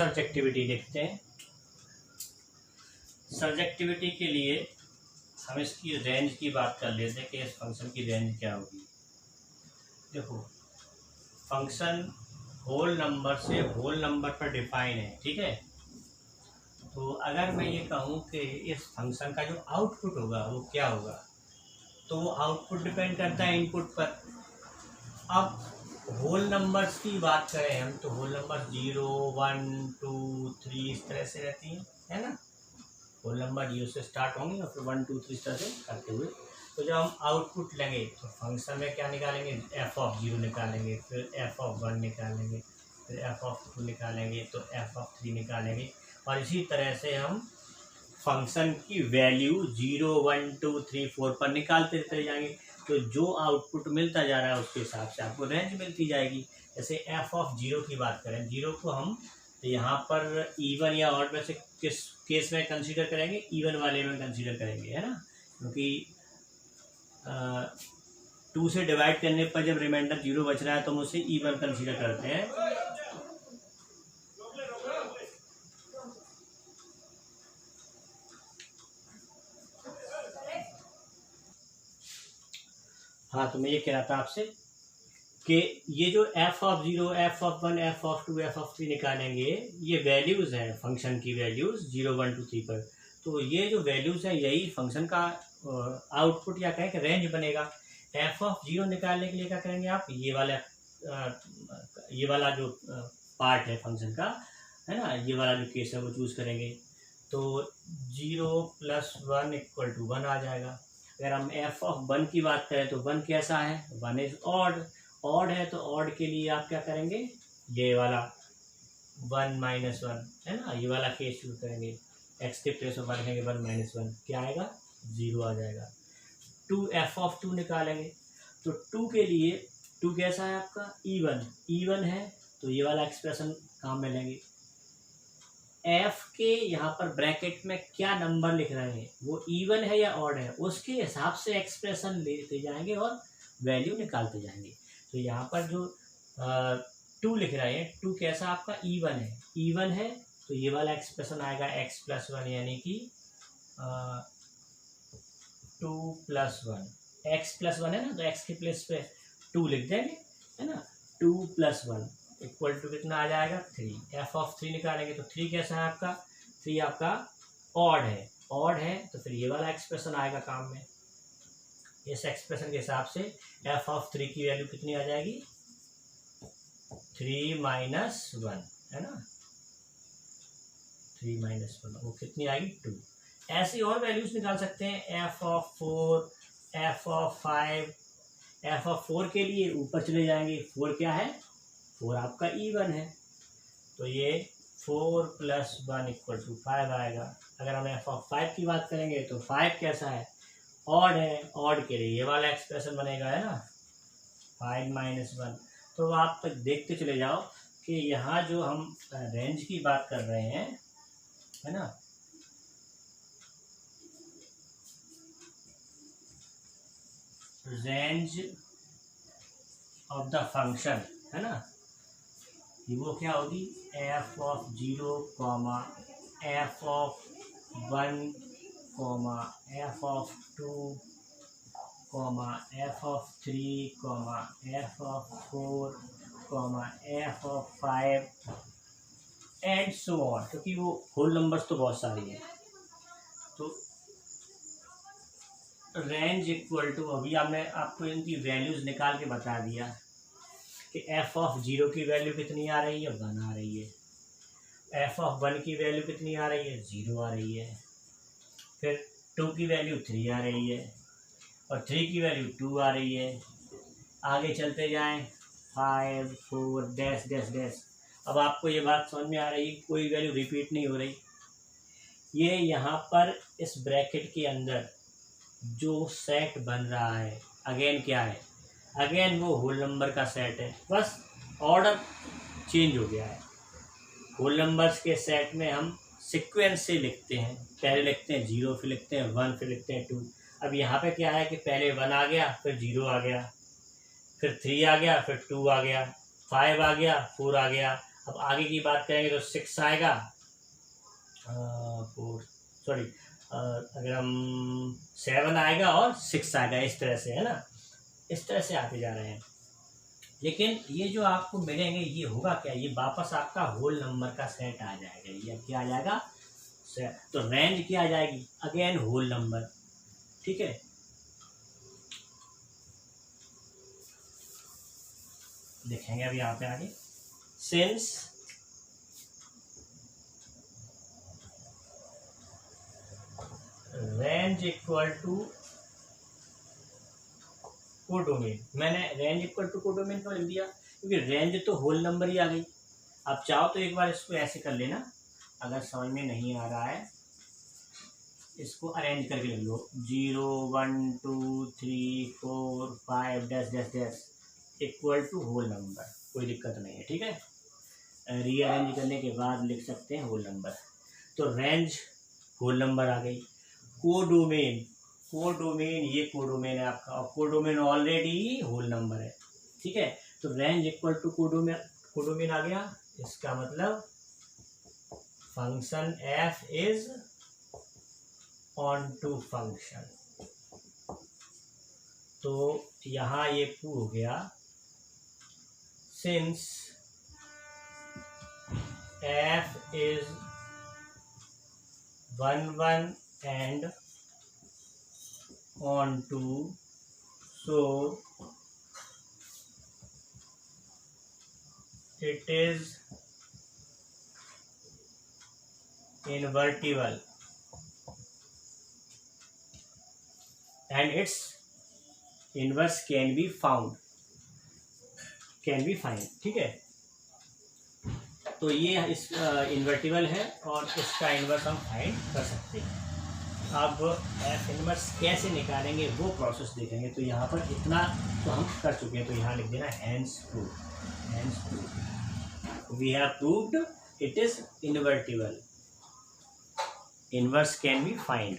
Surjectivity देखते हैं। Surjectivity के लिए हम इसकी रेंज की बात कर लेते हैं कि इस फंक्शन की रेंज क्या होगी। देखो, फंक्शन होल नंबर से होल नंबर पर डिफाइन है, ठीक है। तो अगर मैं ये कहूँ कि इस फंक्शन का जो आउटपुट होगा वो क्या होगा, तो वो आउटपुट डिपेंड करता है इनपुट पर। अब होल नंबर्स की बात करें हम, तो होल नंबर 0, 1, 2, 3 इस तरह से रहती हैं, है ना। होल नंबर 0 से स्टार्ट होंगे और फिर 1, 2, 3 इस तरह से करते हुए। तो जब हम आउटपुट लेंगे तो फंक्शन में क्या निकालेंगे, f(0) निकालेंगे, फिर f(1) निकालेंगे, फिर f(2) निकालेंगे, तो f(3) निकालेंगे। और इसी तरह से हम फंक्शन की वैल्यू 0, 1, 2, 3, 4 पर निकालते चले जाएंगे। तो जो आउटपुट मिलता जा रहा है उसके हिसाब से आपको रेंज मिलती जाएगी। जैसे f(0) की बात करें, 0 को हम यहाँ पर इवन या ऑड में से किस केस में कंसीडर करेंगे, इवन वाले में कंसीडर करेंगे, है ना। क्योंकि 2 से डिवाइड करने पर जब रिमाइंडर 0 बच रहा है तो हम उसे इवन कंसीडर करते हैं। हाँ, तो मैं ये कह रहा था आपसे कि ये जो f(0), f(1), f(2), f(3) निकालेंगे, ये वैल्यूज़ हैं फंक्शन की, वैल्यूज़ 0, 1, 2, 3 पर। तो ये जो वैल्यूज़ हैं यही फंक्शन का आउटपुट या कहें कि रेंज बनेगा। f(0) निकालने के लिए क्या करेंगे आप, ये वाला जो पार्ट है फंक्शन का, है ना, ये वाला जो केस है वो चूज़ करेंगे। तो 0 + 1 = 1 आ जाएगा। अगर हम f(1) की बात करें तो 1 कैसा है, 1 इज ऑड है। तो ऑड के लिए आप क्या करेंगे, ये वाला 1 - 1, है ना, ये वाला केस यूज करेंगे। x के प्लेस में 1 रखेंगे, 1 - 1 क्या आएगा, 0 आ जाएगा। 2 f(2) निकालेंगे, तो 2 के लिए 2 कैसा है आपका, इवन है, तो ये वाला एक्सप्रेशन काम में लेंगे। f के यहाँ पर ब्रैकेट में क्या नंबर लिख रहे हैं, वो इवन है या ऑड है, उसके हिसाब से एक्सप्रेशन लेते जाएंगे और वैल्यू निकालते जाएंगे। तो यहाँ पर जो 2 लिख रहे हैं, 2 कैसा आपका, इवन है, तो ये वाला एक्सप्रेशन आएगा x + 1, यानी कि 2 + 1, x + 1 है ना, तो x के प्लेस पे 2 लिख देंगे, है ना। 2 + 1 = कितना आ जाएगा, 3। f(3) निकालेंगे, तो 3 कैसा है आपका, 3 आपका ऑड है, तो फिर ये वाला एक्सप्रेशन आएगा काम में। इस एक्सप्रेशन के हिसाब से f(3) की वैल्यू कितनी आ जाएगी, 3 - 1, है ना, 3 - 1 वो कितनी आएगी, 2। ऐसी और वैल्यूज निकाल सकते हैं, f(4), f(5). f(4) के लिए ऊपर चले जाएंगे, 4 क्या है, 4 आपका इवन है, तो ये 4 + 1 = 5 आएगा। अगर हम f(5) की बात करेंगे तो 5 कैसा है, ऑड है, ऑड के लिए ये वाला एक्सप्रेशन बनेगा, है ना, 5 - 1। तो आप तक देखते चले जाओ कि यहाँ जो हम रेंज की बात कर रहे हैं, है ना, रेंज ऑफ द फंक्शन, है ना, वो क्या होगी, f(0), f(1), f(2), f(3), f(4), f(5) and so on, क्योंकि वो होल नंबर्स तो बहुत सारी हैं। तो रेंज = अभी हमने आपको इनकी वैल्यूज निकाल के बता दिया कि f(0) की वैल्यू कितनी आ रही है, 1 आ रही है। f(1) की वैल्यू कितनी आ रही है, 0 आ रही है। फिर 2 की वैल्यू 3 आ रही है, और 3 की वैल्यू 2 आ रही है। आगे चलते जाएं, 5, 4 डैश डैश डैश। अब आपको ये बात समझ में आ रही है, कोई वैल्यू रिपीट नहीं हो रही। ये यहाँ पर इस ब्रैकेट के अंदर जो सेट बन रहा है, अगेन क्या है, अगेन वो होल नंबर का सेट है, बस ऑर्डर चेंज हो गया है। होल नंबर्स के सेट में हम सीक्वेंस से लिखते हैं, पहले लिखते हैं 0, फिर लिखते हैं 1, फिर लिखते हैं 2। अब यहाँ पे क्या है कि पहले 1 आ गया, फिर 0 आ गया, फिर 3 आ गया, फिर 2 आ गया, 5 आ गया, 4 आ गया। अब आगे की बात करेंगे तो 6 आएगा, अगर हम 7 आएगा और 6 आएगा, इस तरह से, है ना, इस तरह से आते जा रहे हैं। लेकिन ये जो आपको मिलेंगे ये होगा क्या, ये वापस आपका होल नंबर का सेट आ जाएगा। ये क्या आ जाएगा, सेट। तो रेंज क्या आ जाएगी, अगेन होल नंबर, ठीक है। देखेंगे अभी यहाँ पे आगे, since range equal to codomain, मैंने रेंज इक्वल टू कोडोमेन क्यों लिख दिया, क्योंकि रेंज तो होल नंबर ही आ गई। आप चाहो तो एक बार इसको ऐसे कर लेना, अगर समझ में नहीं आ रहा है इसको अरेंज करके लिख लो, 0 1 2 3 4 5 dash dash dash equal to whole number, कोई दिक्कत नहीं है, ठीक है। रीअरेंज करने के बाद लिख सकते हैं होल नंबर। तो रेंज होल नंबर आ गई। कोडोमेन, कोडोमेन ये कोडोमेन है आपका, और कोडोमेन ऑलरेडी होल नंबर है, ठीक है। तो range equal to codomain, codomain आ गया। इसका मतलब function F is onto function. तो यहाँ ये प्रूव हो गया, since F is 1 1 and on to, so it is invertible and its inverse can be found, ठीक है। तो ये इस इन्वर्टिबल है और इसका इन्वर्स हम फाइंड कर सकते हैं। अब एफ इनवर्स कैसे निकालेंगे वो प्रोसेस देखेंगे। तो यहाँ पर इतना तो हम कर चुके हैं, तो यहाँ लिख देना hence proved, hence proved, we have proved it is invertible, inverse can be find.